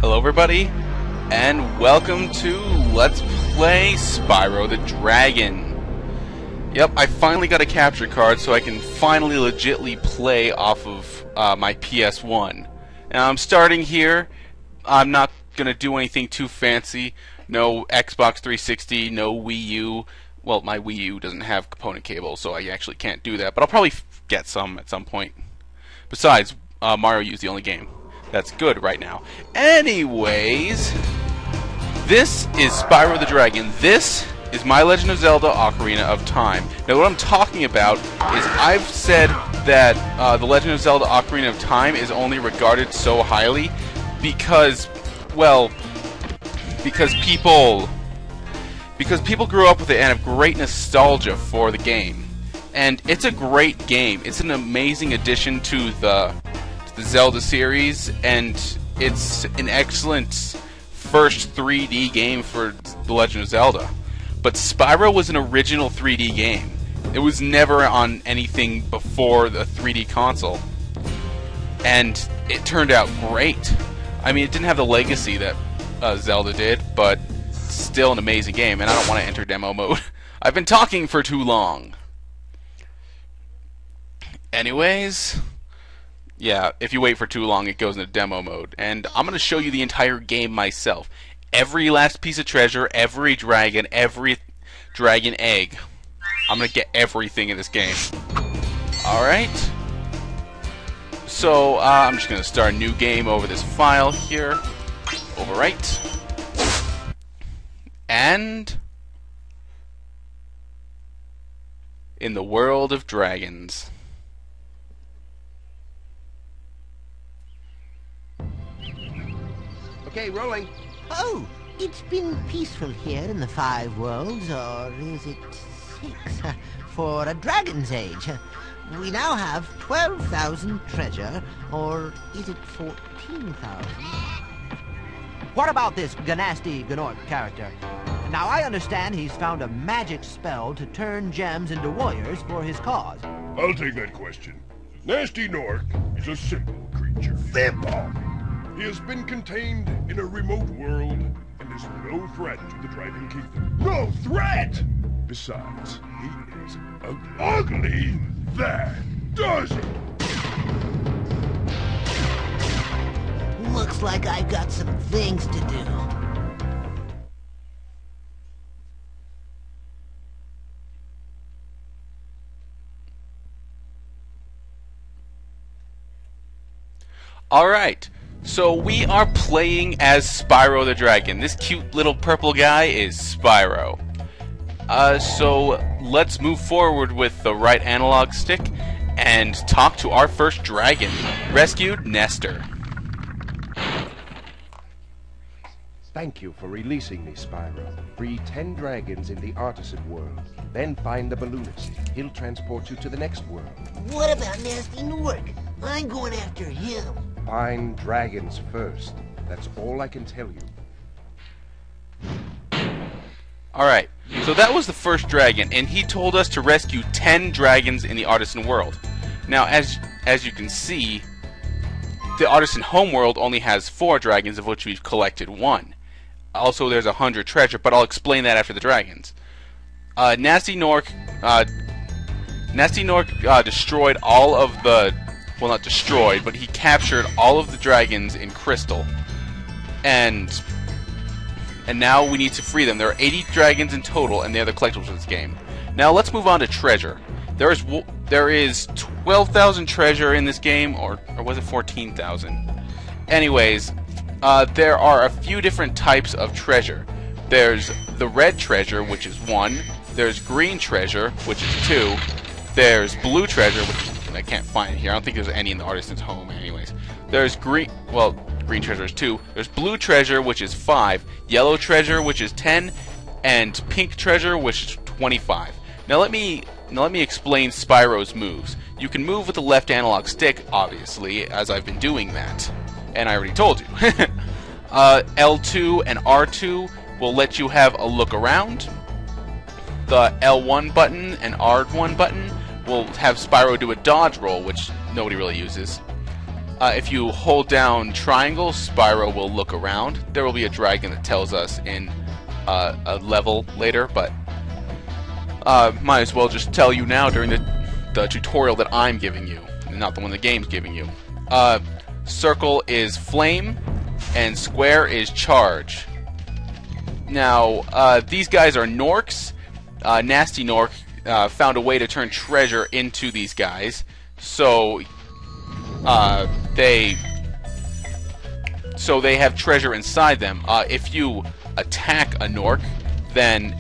Hello everybody, and welcome to Let's Play Spyro the Dragon. Yep, I finally got a capture card so I can finally legitly play off of my PS1. Now I'm starting here. I'm not gonna do anything too fancy. No Xbox 360, no Wii U. Well, my Wii U doesn't have component cable, so I actually can't do that, but I'll probably get some at some point. Besides, Mario U's the only game that's good right now. Anyways, this is Spyro the Dragon. This is My Legend of Zelda Ocarina of Time. Now what I'm talking about is I've said that The Legend of Zelda Ocarina of Time is only regarded so highly because, well, because people grew up with it and have great nostalgia for the game. And it's a great game. It's an amazing addition to the Zelda series, and it's an excellent first 3D game for The Legend of Zelda. But Spyro was an original 3D game. It was never on anything before the 3D console. And it turned out great. I mean, it didn't have the legacy that Zelda did, but still an amazing game, and I don't want to enter demo mode. I've been talking for too long. Anyways, yeah, if you wait for too long, it goes into demo mode. And I'm going to show you the entire game myself. Every last piece of treasure, every dragon egg. I'm going to get everything in this game. Alright. So, I'm just going to start a new game over this file here. Overwrite. And in the world of dragons. Okay, rolling. Oh, it's been peaceful here in the 5 worlds, or is it 6? For a dragon's age. We now have 12,000 treasure, or is it 14,000? What about this Gnasty Gnorc character? Now, I understand he's found a magic spell to turn gems into warriors for his cause. I'll take that question. Nasty Gnorc is a simple creature. Simple! He has been contained in a remote world and is no threat to the Dragon Kingdom. No threat! Besides, he is ugly. Ugly? That does it! Looks like I've got some things to do. Alright, so we are playing as Spyro the Dragon. This cute little purple guy is Spyro. So let's move forward with the right analog stick and talk to our first dragon. Rescued Nestor. Thank you for releasing me, Spyro. Free 10 dragons in the Artisan world. Then find the balloonist. He'll transport you to the next world. What about Nasty Gnorc? I'm going after him. Find dragons first. That's all I can tell you. Alright, so that was the first dragon, and he told us to rescue 10 dragons in the Artisan world. Now, as you can see, the Artisan homeworld only has 4 dragons, of which we've collected 1. Also, there's 100 treasure, but I'll explain that after the dragons. Nasty Gnorc destroyed all of the... Well, not destroyed, but he captured all of the dragons in Crystal. And now we need to free them. There are 80 dragons in total, and they're the collectibles of this game. Now, let's move on to treasure. There is 12,000 treasure in this game, or was it 14,000? Anyways, there are a few different types of treasure. There's the red treasure, which is 1. There's green treasure, which is 2. There's blue treasure, which I can't find it here. I don't think there's any in the Artisan's home anyways. There's green treasure is 2. There's blue treasure, which is 5. Yellow treasure, which is 10. And pink treasure, which is 25. Now let me explain Spyro's moves. You can move with the left analog stick, obviously, as I've been doing that. And I already told you. L2 and R2 will let you have a look around. The L1 button and R1 button will have Spyro do a dodge roll, which nobody really uses. If you hold down triangle, Spyro will look around. There will be a dragon that tells us in a level later, but might as well just tell you now during the tutorial that I'm giving you, not the one the game's giving you. Circle is flame, and square is charge. Now, these guys are Norks. Nasty Nork found a way to turn treasure into these guys, so they have treasure inside them. If you attack a Nork, then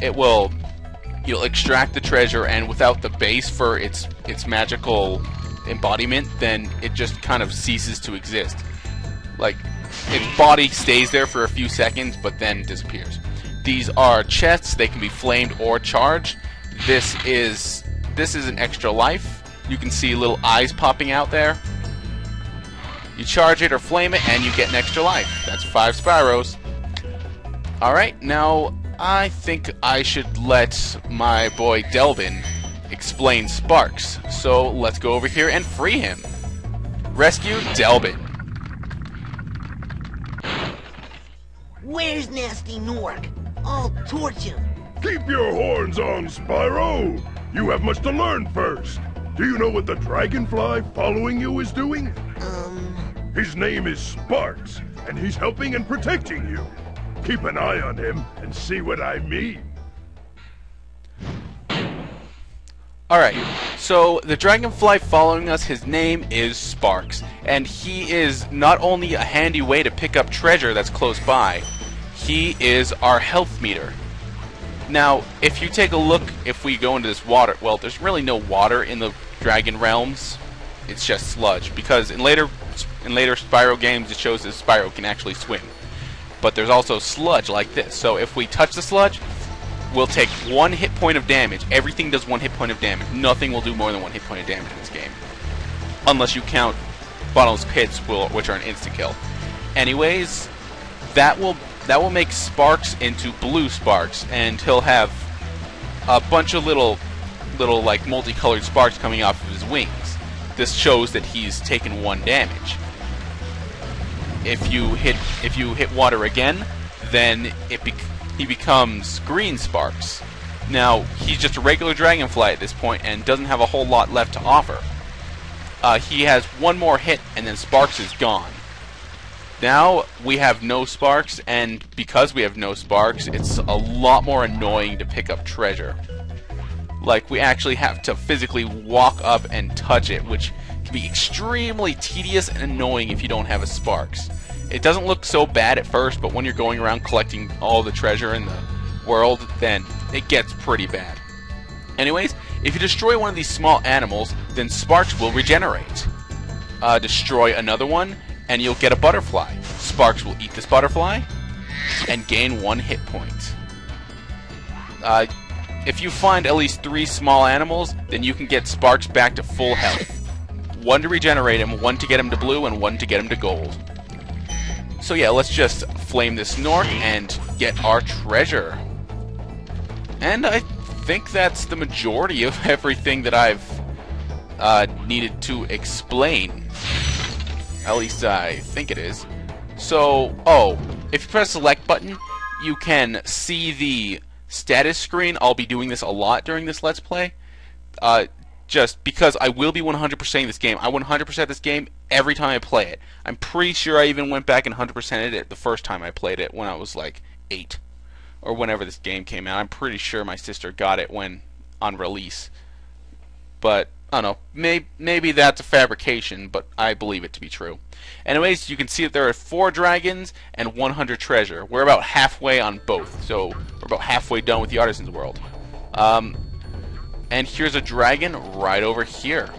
you'll extract the treasure, and without the base for its magical embodiment, then it just kind of ceases to exist. Like, its body stays there for a few seconds, but then disappears. These are chests. They can be flamed or charged. This is an extra life. You can see little eyes popping out there. You charge it or flame it, and you get an extra life. That's 5 Spyros. Alright, now I think I should let my boy Delvin explain Sparks. So let's go over here and free him. Rescue Delvin. Where's Nasty Nork? I'll torch him. Keep your horns on, Spyro! You have much to learn first. Do you know what the dragonfly following you is doing? His name is Sparks, and he's helping and protecting you. Keep an eye on him and see what I mean. Alright, so the dragonfly following us, his name is Sparks, and he is not only a handy way to pick up treasure that's close by, he is our health meter. Now, if you take a look, if we go into this water, well, there's really no water in the dragon realms. It's just sludge, because in later Spyro games it shows that Spyro can actually swim. But there's also sludge like this, so if we touch the sludge, we'll take 1 hit point of damage. Everything does 1 hit point of damage. Nothing will do more than 1 hit point of damage in this game. Unless you count Bottomless Pits, which are an insta-kill. Anyways, that will make Sparks into blue Sparks, and he'll have a bunch of little like multicolored sparks coming off of his wings. This shows that he's taken 1 damage. If you hit water again, then he becomes green Sparks. Now, he's just a regular dragonfly at this point and doesn't have a whole lot left to offer. He has 1 more hit, and then Sparks is gone. Now, we have no Sparks, and because we have no Sparks, it's a lot more annoying to pick up treasure. Like, we actually have to physically walk up and touch it, which can be extremely tedious and annoying if you don't have a Sparks. It doesn't look so bad at first, but when you're going around collecting all the treasure in the world, then it gets pretty bad. Anyways, if you destroy one of these small animals, then Sparks will regenerate. Destroy another one, and you'll get a butterfly. Sparks will eat this butterfly and gain 1 hit point. If you find at least 3 small animals, then you can get Sparks back to full health. 1 to regenerate him, 1 to get him to blue, and 1 to get him to gold. So yeah, let's just flame this Nork and get our treasure. And I think that's the majority of everything that I've needed to explain. At least I think it is. So, if you press the select button, you can see the status screen. I'll be doing this a lot during this Let's Play. Just because I will be 100%ing this game. I 100% this game every time I play it. I'm pretty sure I even went back and 100%ed it the first time I played it when I was like 8. Or whenever this game came out. I'm pretty sure my sister got it on release. But, I don't know. Maybe that's a fabrication, but I believe it to be true. Anyways, you can see that there are 4 dragons and 100 treasure. We're about halfway on both. So, we're about halfway done with the Artisins world. And here's a dragon right over here.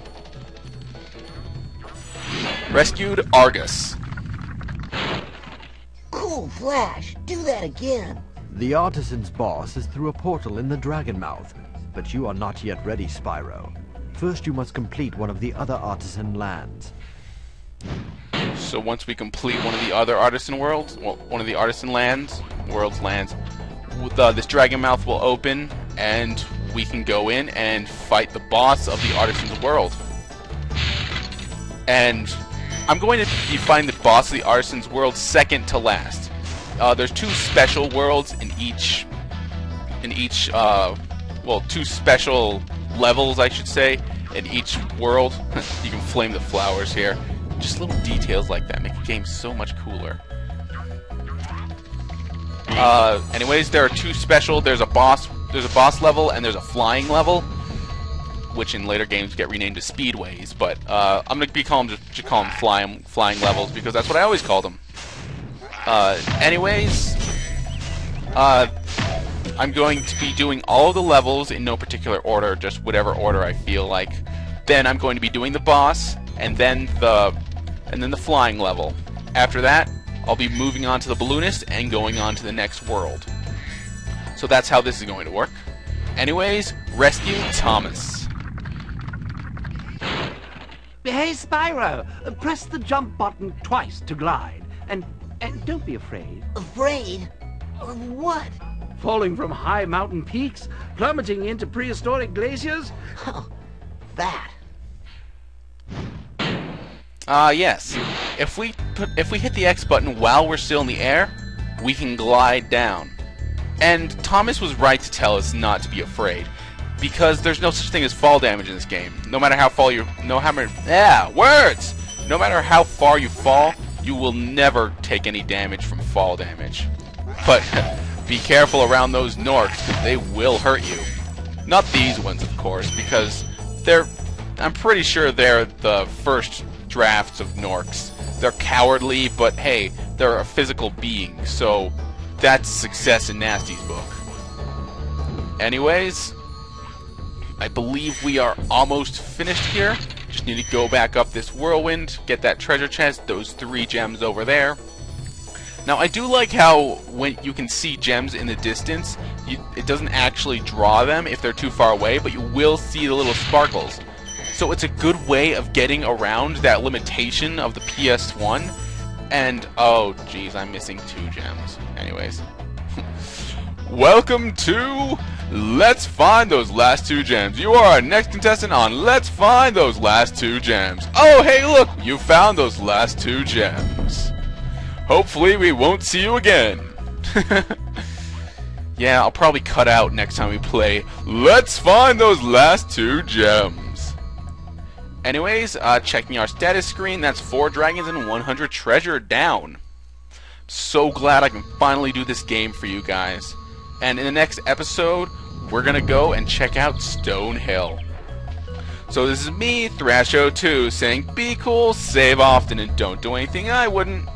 Rescued Argus. Cool Flash, do that again. The Artisan's boss is through a portal in the Dragon Mouth, but you are not yet ready, Spyro. First you must complete one of the other Artisan lands. So once we complete one of the other Artisan worlds, well, one of the Artisan lands, this Dragon Mouth will open, and we can go in and fight the boss of the Artisan's world. And I'm going to be finding the boss of the Artisins world second to last. There's 2 special worlds in each, well, 2 special levels, I should say, in each world. You can flame the flowers here. Just little details like that make the game so much cooler. Anyways, there are 2 special. There's a boss level and there's a flying level, which in later games get renamed to speedways. But I'm gonna call them flying levels because that's what I always called them. Anyways, I'm going to be doing all of the levels in no particular order, just whatever order I feel like. Then I'm going to be doing the boss and then the flying level. After that, I'll be moving on to the balloonist and going on to the next world. So that's how this is going to work. Anyways, rescue Thomas. Hey, Spyro, press the jump button twice to glide. And don't be afraid. Afraid? Of what? Falling from high mountain peaks? Plummeting into prehistoric glaciers? Oh, that. Yes. If we hit the X button while we're still in the air, we can glide down. And Thomas was right to tell us not to be afraid, because there's no such thing as fall damage in this game. No matter how far no matter how far you fall, you will never take any damage from fall damage. But be careful around those Norks, because they will hurt you. Not these ones, of course, because I'm pretty sure they're the first drafts of Norks. They're cowardly, but hey, they're a physical being, so that's success in Nasty's book. Anyways, I believe we are almost finished here. Just need to go back up this whirlwind, get that treasure chest, those 3 gems over there. Now, I do like how when you can see gems in the distance, it doesn't actually draw them if they're too far away, but you will see the little sparkles. So it's a good way of getting around that limitation of the PS1. And, oh geez, I'm missing 2 gems. Anyways. Welcome to Let's Find Those Last 2 Gems. You are our next contestant on Let's Find Those Last 2 Gems. Oh, hey, look, you found those last 2 gems. Hopefully we won't see you again. Yeah, I'll probably cut out next time we play Let's Find Those Last 2 Gems. Anyways, checking our status screen, that's 4 dragons and 100 treasure down. So glad I can finally do this game for you guys. And in the next episode, we're gonna go and check out Stone Hill. So this is me, Thrasho2, saying be cool, save often, and don't do anything I wouldn't.